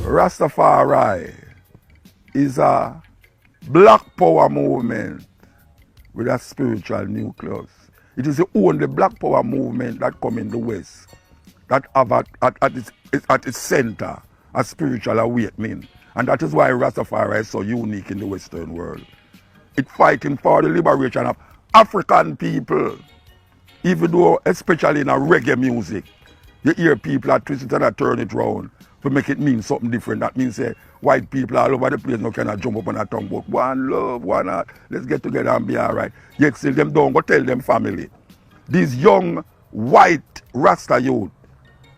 Rastafari is a black power movement with a spiritual nucleus. It is the only black power movement that come in the West that have at its center a spiritual awakening. And that is why Rastafari is so unique in the Western world. It's fighting for the liberation of African people, even though, especially in a reggae music, you hear people that twist it and turn it round to make it mean something different. That means white people all over the place now cannot jump up on a tongue about one love, one heart, let's get together and be all right. Yet still them don't go tell them family. These young white Rasta youth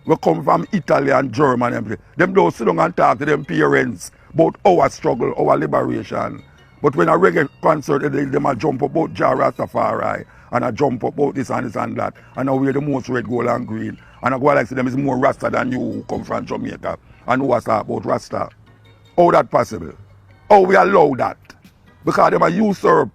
will come from Italy and Germany. Them don't sit down and talk to them parents about our struggle, our liberation. But when a reggae concert, them a jump up about Jah Rastafari and a jump up about this and this and that. And now we're the most red, gold and green. And I go like say them is more Rasta than you who come from Jamaica and who has talk about Rasta. How that possible? How we allow that? Because them a usurp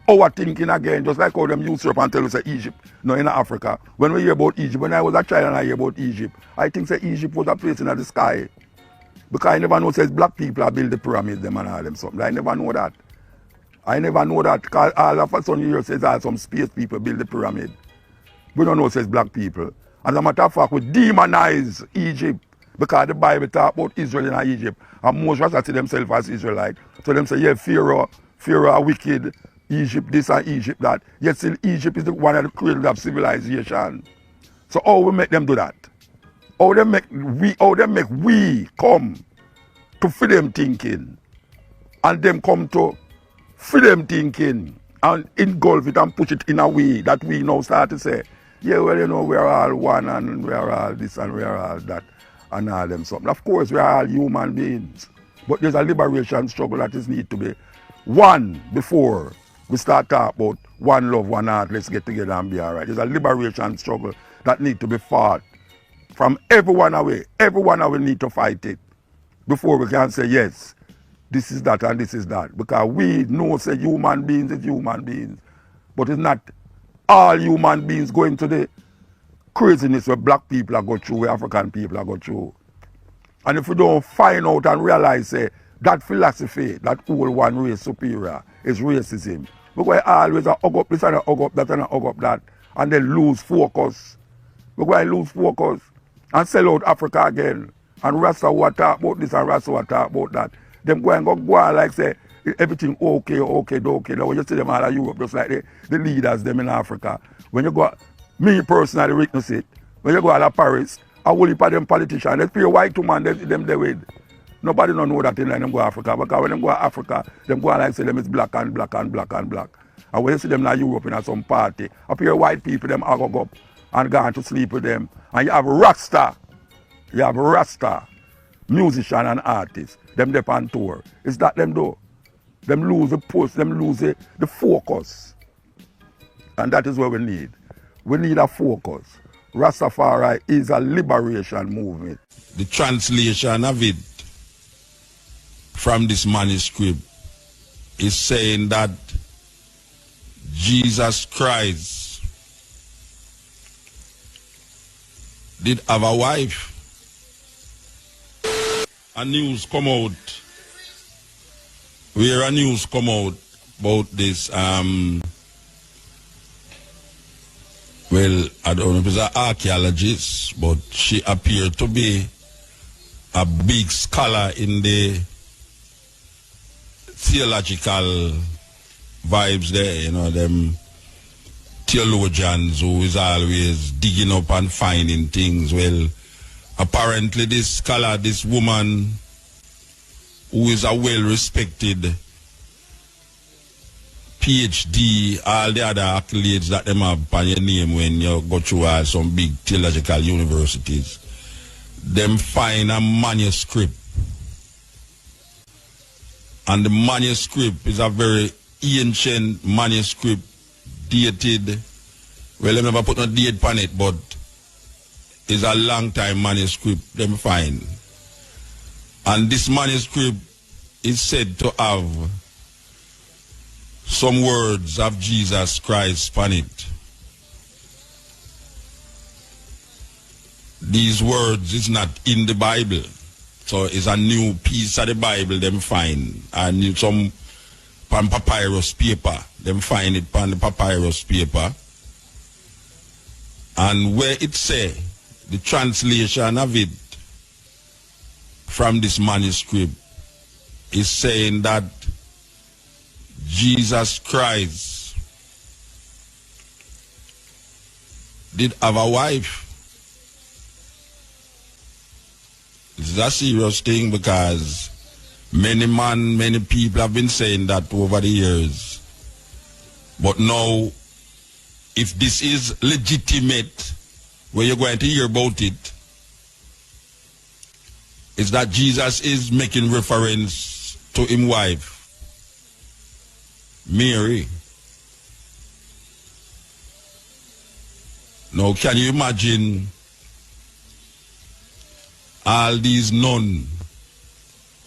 our thinking again, just like how them usurp and tell us say Egypt, no in Africa. When we hear about Egypt, when I was a child and I hear about Egypt, I think say Egypt was a place in the sky. Because I never know says black people have built the pyramids them and all them something. I never know that. I never know that because all of a sudden here says some space people build the pyramid. We don't know says black people. As a matter of fact, we demonize Egypt because the Bible talk about Israel and Egypt. And most of us see themselves as Israelite. So them say, yeah, Pharaoh are wicked, Egypt this and Egypt that. Yet still Egypt is the one of the cradles of civilization. So how we make them do that? How they make we come to freedom thinking and them come to freedom thinking and engulf it and push it in a way that we now start to say, yeah, well, you know, we are all one and we are all this and we are all that and all them something. Of course, we are all human beings. But there's a liberation struggle that is need to be won before we start talking about one love, one heart, let's get together and be all right. There's a liberation struggle that need to be fought from everyone away. Everyone away need to fight it before we can say, yes, this is that and this is that. Because we know say human beings is human beings. But it's not all human beings going to the craziness where black people are going through, where African people are going through. And if we don't find out and realize that philosophy, that whole one race superior is racism, we're going to always hug up this and hug up that and hug up that and then lose focus. We're going to lose focus and sell out Africa again. And Rasta will talk about this and Rasta will talk about that. Them go and go on like say everything okay. Now when you see them all in Europe, just like the leaders them in Africa. When you go, me personally witness it. When you go to Paris, I will heap of them politicians. They pure white woman them they with. Nobody don't know that in them go to Africa. Because when them go to Africa, them go like say them is black and black and black and black. And when you see them in Europe in some party, a pure white people them hug up and gone to sleep with them. And you have Rasta. Musician and artists, them dep on tour. It's that them do. Them lose the post, them lose the focus. And that is what we need. We need a focus. Rastafari is a liberation movement. The translation of it from this manuscript is saying that Jesus Christ did have a wife. A news come out about this well, I don't know if it's an archaeologist, but she appeared to be a big scholar in the theological vibes there, you know, them theologians who is always digging up and finding things. Well, apparently this scholar, this woman who is a well-respected PhD, all the other accolades that them have on your name when you go through some big theological universities, them find a manuscript. And the manuscript is a very ancient manuscript, dated, well, they never put no date on it, but is a long time manuscript them find. And this manuscript is said to have some words of Jesus Christ on it. These words is not in the Bible. So it's a new piece of the Bible them find. And some pan papyrus paper. Them find it pan the papyrus paper. And where it say, the translation of it from this manuscript is saying that Jesus Christ did have a wife. This is a serious thing because many people have been saying that over the years. But now, if this is legitimate, where you're going to hear about it, is that Jesus is making reference to his wife, Mary. Now, can you imagine all these nuns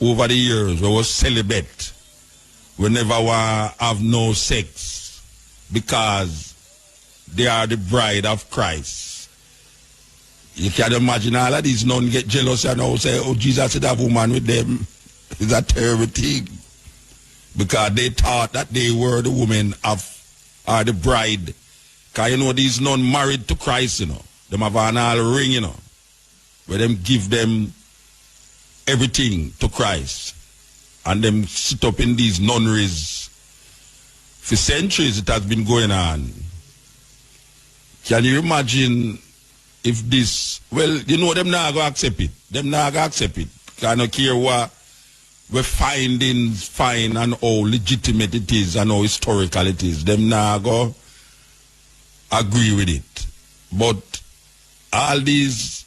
over the years who were celibate, we never want to have no sex because they are the bride of Christ. You can imagine all of these nuns get jealous and all say, oh, Jesus should have a woman with them. It's a terrible thing. Because they thought that they were the women of, or the bride. Because you know, these nuns married to Christ, you know. Them have an all ring, you know. Where them give them everything to Christ. And them sit up in these nunneries. For centuries it has been going on. Can you imagine if this, well, you know, them not going to accept it. Them not going to accept it. I don't care what we're finding fine and how legitimate it is and how historical it is. Them not going to agree with it. But all these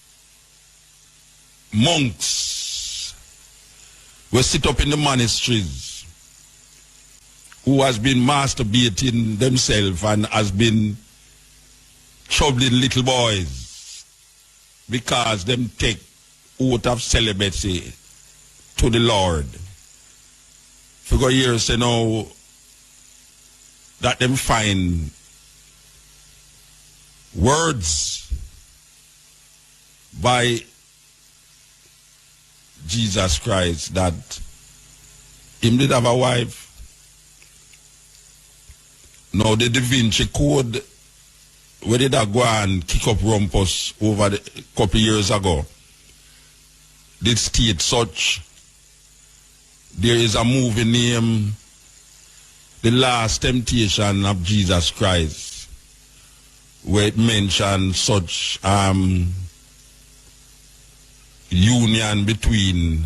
monks will sit up in the monasteries who has been masturbating themselves and has been troubling little boys because them take oath of celibacy to the Lord. For years, you know, that them find words by Jesus Christ that him did have a wife. Now the Da Vinci Code, where did I go and kick up rumpus over the couple years ago, did state such. There is a movie named The Last Temptation of Jesus Christ, where it mentions such union between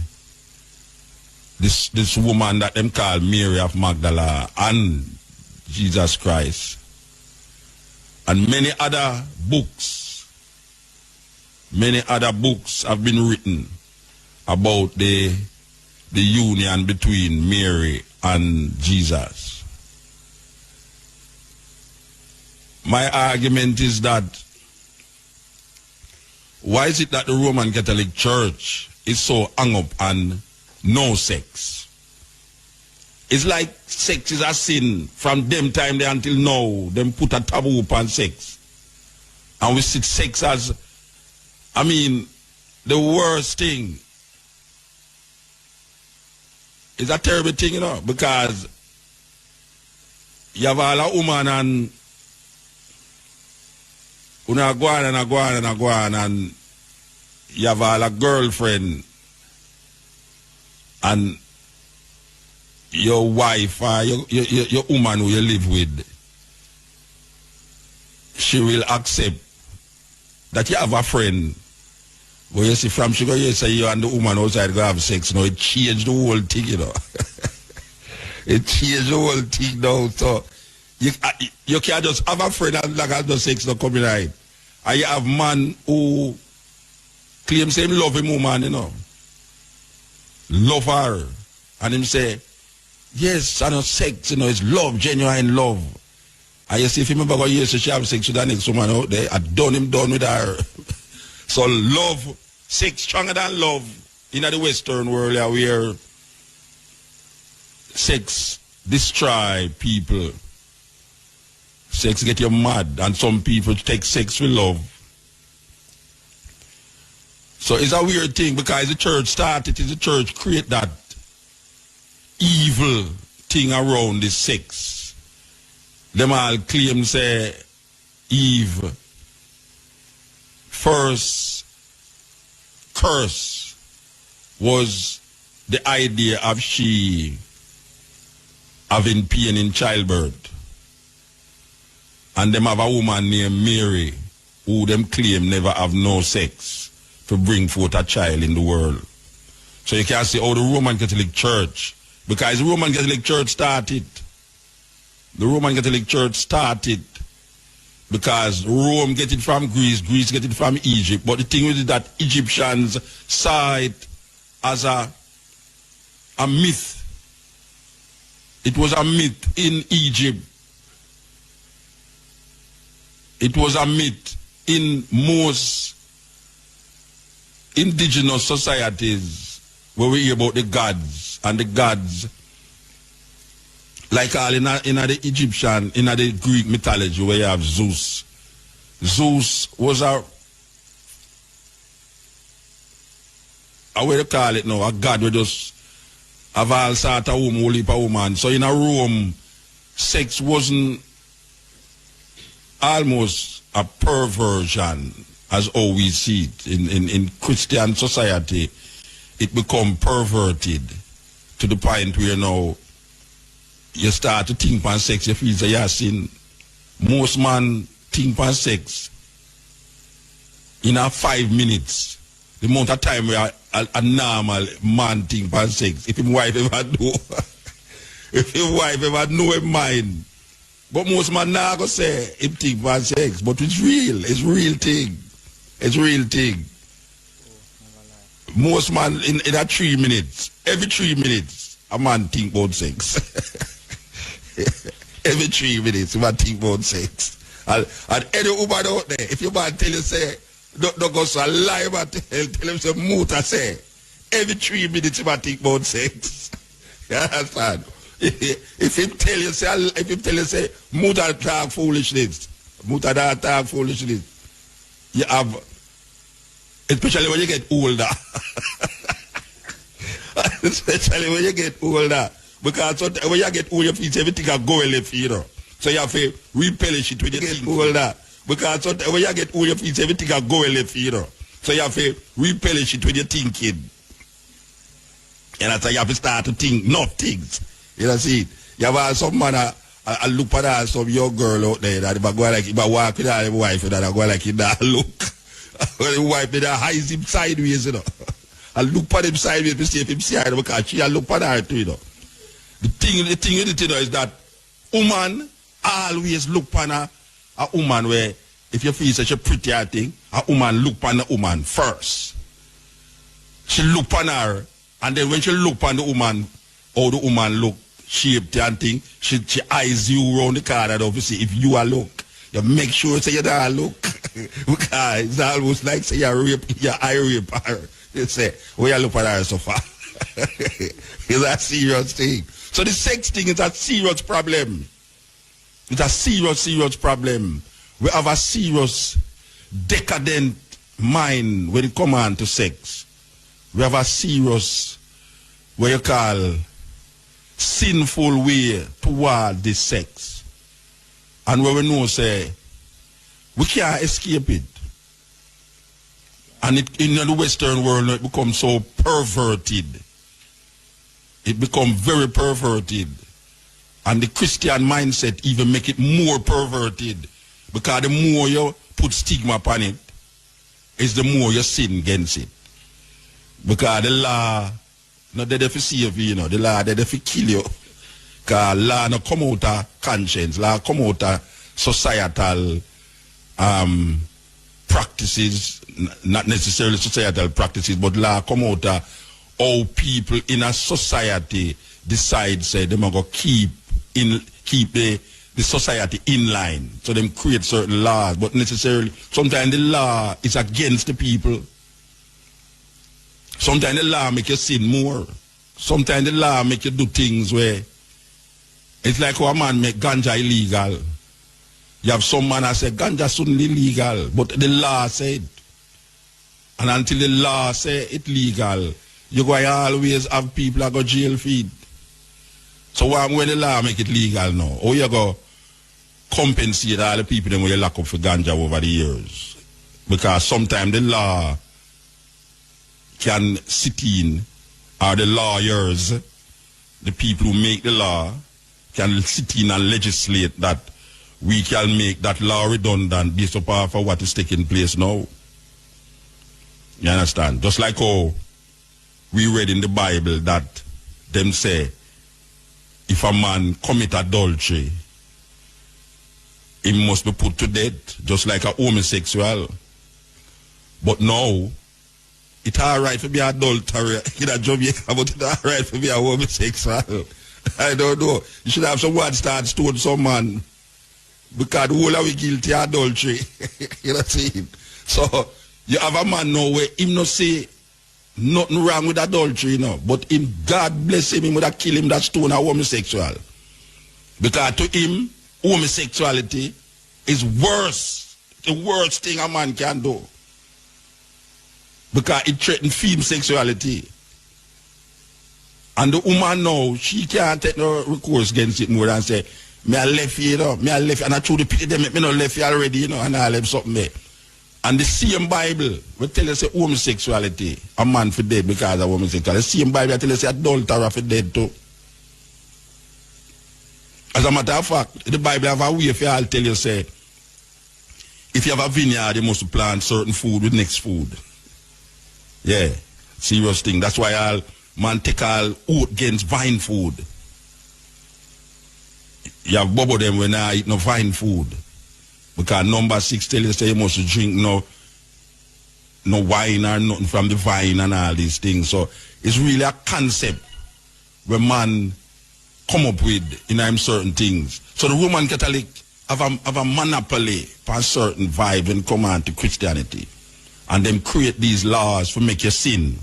this woman that them call Mary of Magdala and Jesus Christ. And many other books have been written about the union between Mary and Jesus. My argument is that why is it that the Roman Catholic Church is so hung up on no sex? It's like sex is a sin from them time there until now. Them put a taboo upon sex. And we see sex as, I mean, the worst thing. It's a terrible thing, you know, because you have all a woman and una go on and you have all a girlfriend and your wife or your woman who you live with, she will accept that you have a friend. But you see, from she go, you say you and the woman outside go have sex. Now it changed the whole thing, you know. It changed the whole thing now. So you can't just have a friend and like have no sex not coming right. And you have man who claims him love him woman, you know. Love her. And him say, yes, I know sex, you know, it's love, genuine love. And you see, if you remember what you say she have sex with the next woman out there, I done with her. So love, sex stronger than love in the Western world where sex destroy people. Sex get you mad and some people take sex with love. So it's a weird thing because the church started, the church create that evil thing around the sex. Them all claim say Eve first curse was the idea of she having pain in childbirth. And them have a woman named Mary who them claim never have no sex to bring forth a child in the world. So you can see how the Roman Catholic Church, because the Roman Catholic Church started, because Rome get it from Greece, Greece get it from Egypt. But the thing with it that Egyptians saw it as a myth. It was a myth in Egypt. It was a myth in most indigenous societies where we hear about the gods, and the gods, like all in the Egyptian, in the Greek mythology where you have Zeus. Zeus was a what do you call it now, a god who just have all sort of woman. So in a Rome, sex wasn't almost a perversion as how we see it. In Christian society, it become perverted to the point where now you start to think about sex, you feel that you're sin. Most man think about sex in a 5 minutes. The amount of time where a normal man think about sex. If his wife ever know, if his wife ever know his mind. But most man now go say him think about sex. But it's real. It's real thing. It's real thing. Most man in a 3 minutes, every 3 minutes, a man think about sex. Every 3 minutes, a man think about sex. And any woman out there, if your man tell you say, don't go so lie about tell him say Muta say, every 3 minutes, a man think about sex. You understand? If him tell you say, Muta talk foolishness, Muta don't talk foolishness, you have, especially when you get older. Especially when you get older. Because when you get older, you feel everything can go left, you know. So you have to repellish it when you get older. Because when you get older, you feel everything can go left, you know. So you have to repellish it when you're thinking. And that's how you have to start to think enough things. You know, see, you have some man, I look at some young girl out there that if I go like, if I walk with her wife, that I go like, that look. When the wife, that hides him sideways, you know. I look at him sideways to see if him see her, because she look at her too, you know. The thing is that woman always look upon a woman where, if you feel such a pretty thing, a woman look upon the woman first. She look upon her, and then when she look upon the woman, how the woman look, shaped and thing, she eyes you around the corner, obviously, if you are look. You make sure say you don't look. Because it's almost like say you eye rape her. You say, where you look at her so far? It's a serious thing. So the sex thing is a serious problem. It's a serious problem. We have a serious decadent mind when it comes on to sex. We have a serious, what you call, sinful way toward this sex. And where we know, say, we can't escape it. And in the Western world, it becomes so perverted. It becomes very perverted. And the Christian mindset even make it more perverted. Because the more you put stigma upon it, is the more you sin against it. Because the law, not there to save you, you know, the law there to kill you. Because law not come out of conscience, law come out of societal practices, not necessarily societal practices, but law come out of how people in a society decide, say, they're going to keep the society in line. So them create certain laws, but necessarily, sometimes the law is against the people. Sometimes the law make you sin more. Sometimes the law make you do things where it's like how a man make ganja illegal. You have some man that say ganja shouldn't be illegal, but the law said. And until the law say it legal, you go always have people that go jail feed. So when the law make it legal now, how you go compensate all the people that you lock up for ganja over the years? Because sometimes the law can sit in, or the lawyers, the people who make the law, can sit in and legislate that we can make that law redundant based upon for what is taking place now. You understand? Just like how we read in the Bible that them say, if a man commit adultery, he must be put to death, just like a homosexual. But now, it's all right for be an adulterer in a Jamaica, but it's all right for be a homosexual. I don't know. You should have someone start stone some man, because the whole of we guilty of adultery. You know what I'm saying? So, you have a man now where him not say nothing wrong with adultery, you know, but him, God bless him would have killed him that stone a homosexual. Because to him, homosexuality is worse, the worst thing a man can do. Because it threatens female sexuality. And the woman now, she can't take no recourse against it more than say, me I left you, you know, me I left you, and I truly pity them, me not left you already, you know, and I left something there. And the same Bible will tell us homosexuality, a man for dead because of homosexuality. The same Bible will tell us adultery for dead too. As a matter of fact, the Bible have a way for y'all tell you, say, if you have a vineyard, you must plant certain food with next food. Yeah, serious thing. That's why all man take all oat against vine food. You have bubble them when I eat no vine food. Because number 6 tell you say you must drink no wine or nothing from the vine and all these things. So it's really a concept where man come up with in certain things. So the Roman Catholic have a monopoly for certain vibe and come on to Christianity. And them create these laws for make you sin.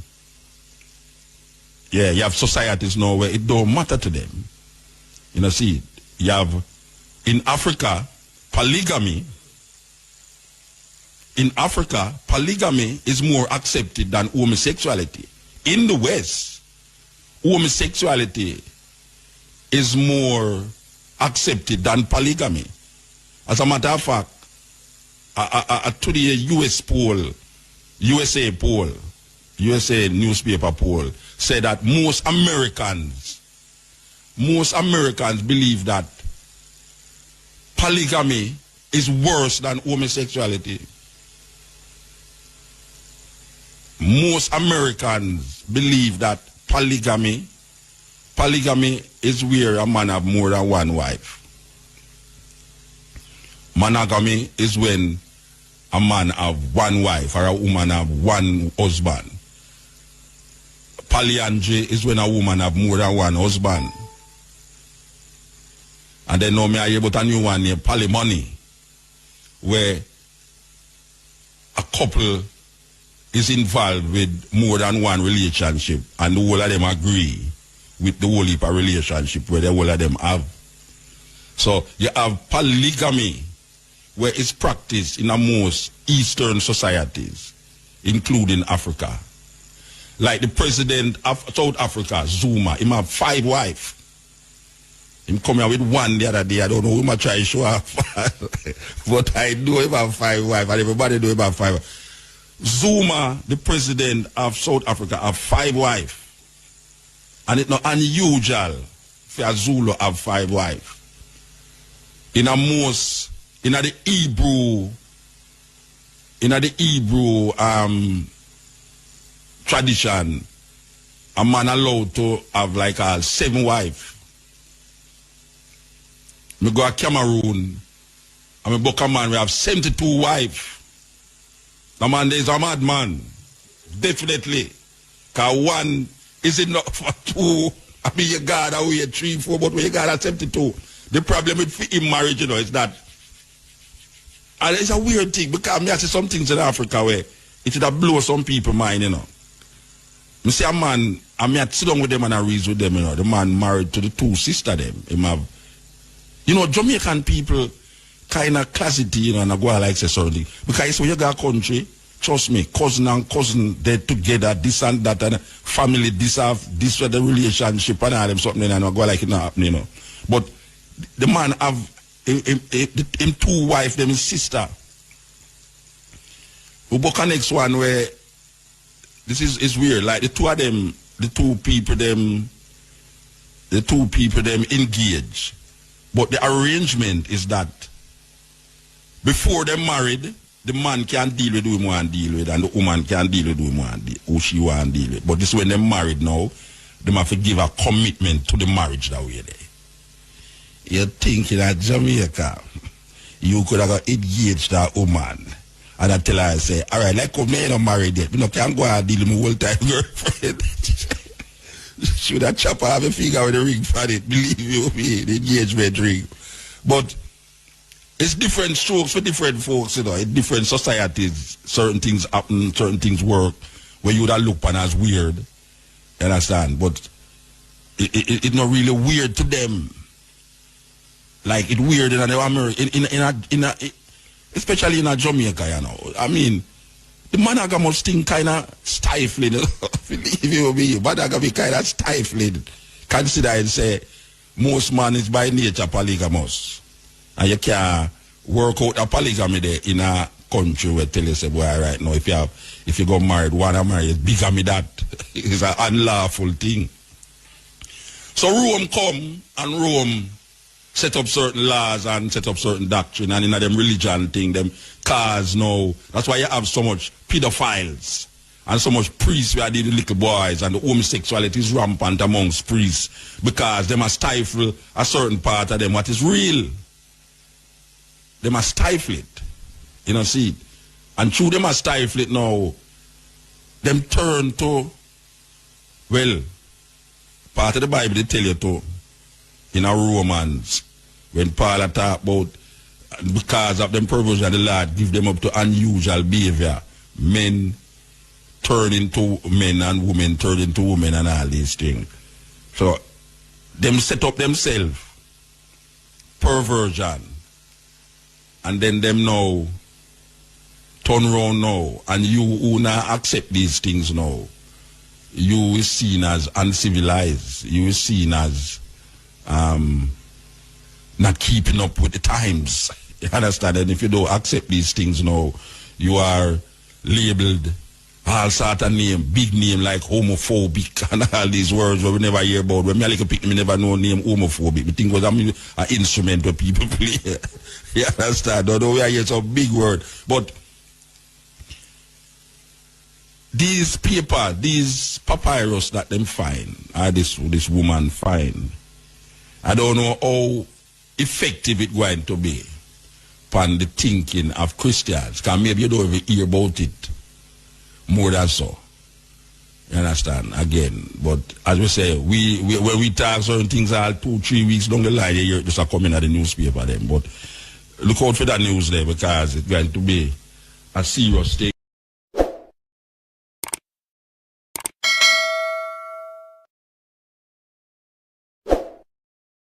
Yeah, you have societies now where it don't matter to them. You know, see, you have in Africa, polygamy. In Africa, polygamy is more accepted than homosexuality. In the West, homosexuality is more accepted than polygamy. As a matter of fact, to the USA newspaper poll, said that most Americans believe that polygamy is worse than homosexuality. Most Americans believe that polygamy is where a man have more than one wife. Monogamy is when a man have one wife or a woman have one husband. Polyandry is when a woman have more than one husband. And then now me I hear about a new one named polymony, where a couple is involved with more than one relationship and the whole of them agree with the whole heap of relationship where the whole of them have. So you have polygamy, where it's practiced in the most Eastern societies, including Africa. Like the president of South Africa, Zuma, he have 5 wives. He come here with one the other day. I don't know who might try to show off. But I know he have 5 wives, and everybody know he have 5 wives. Zuma, the president of South Africa, have 5 wives. And it's not unusual for a Zulu have 5 wives. In the Hebrew tradition, a man allowed to have like 7 wives. Me go to Cameroon, and me book a man, we have 72 wives. The man there is a madman. Definitely. Because one is enough for 2. I mean, you got away 3, 4, but when you got 72. The problem with in marriage, you know, is that, and it's a weird thing, because I see some things in Africa where it should have blown some people's mind, you know. I see a man, I sit down with them and I reason with them, you know. The man married to the 2 sisters them. Him have, you know, Jamaican people kind of classity, you know, and I go like say something. Because when you go to a country, Trust me, cousin and cousin, they're together, this and that, and family, this with the relationship, and all them something, and I go like it not happening, you know. But the man have him two wife, them his sister. We book a next one where this is weird. Like the two of them, the two people them engage. But the arrangement is that before they're married, the man can deal with who he want to deal with, and the woman can deal with who she want to deal with. But this is when they're married now, they have to give a commitment to the marriage that way there. You're thinking at Jamaica, you could have got engaged that woman, and I tell her, I say, all right, like come here, not married yet. You can't go and deal with my whole-time girlfriend. Should that chopper have a figure with a ring for it? Believe you me, the engagement ring. But it's different strokes for different folks, you know. In different societies, certain things happen, certain things work, where you would have looked upon as weird. You understand? But it's not really weird to them. Like it's weird in America, especially in Jamaica, you know. I mean, the monogamous thing kind of stifling. Believe you me, monogamy kind of stifling. Consider and say most man is by nature polygamous. And you can't work out a polygamy there in a country where tell you say, boy, right now, if you go married, one of married, bigamy that is an unlawful thing. So Rome come and Rome set up certain laws and set up certain doctrine, and in them religion thing, them cars now. That's why you have so much pedophiles and so much priests where the little boys, and the homosexuality is rampant amongst priests because they must stifle a certain part of them what is real. They must stifle it. You know, see? And through they must stifle it now, them turn to, well, part of the Bible they tell you to, in our Romans, when Paul talk about because of them perversion of the Lord, give them up to unusual behavior, men turn into men and women turn into women and all these things. So, them set up themselves, perversion, and then them now turn around now, and you who now accept these things now, you is seen as uncivilized, you is seen as not keeping up with the times. You understand? And if you don't accept these things now, you are labeled all sort of name, big name like homophobic and all these words where we never hear about. When me like a pick, me never know name homophobic. We think was an instrument where people play. You understand? Although we are hear some big word. But these paper, these papyrus that them find, or this woman find, I don't know how effective it's going to be upon the thinking of Christians. Because maybe you don't even hear about it more than so. You understand? Again. But as we say, when we talk certain things all 2-3 weeks down the line, you hear it just coming at the newspaper then. But look out for that news there because it's going to be a serious thing.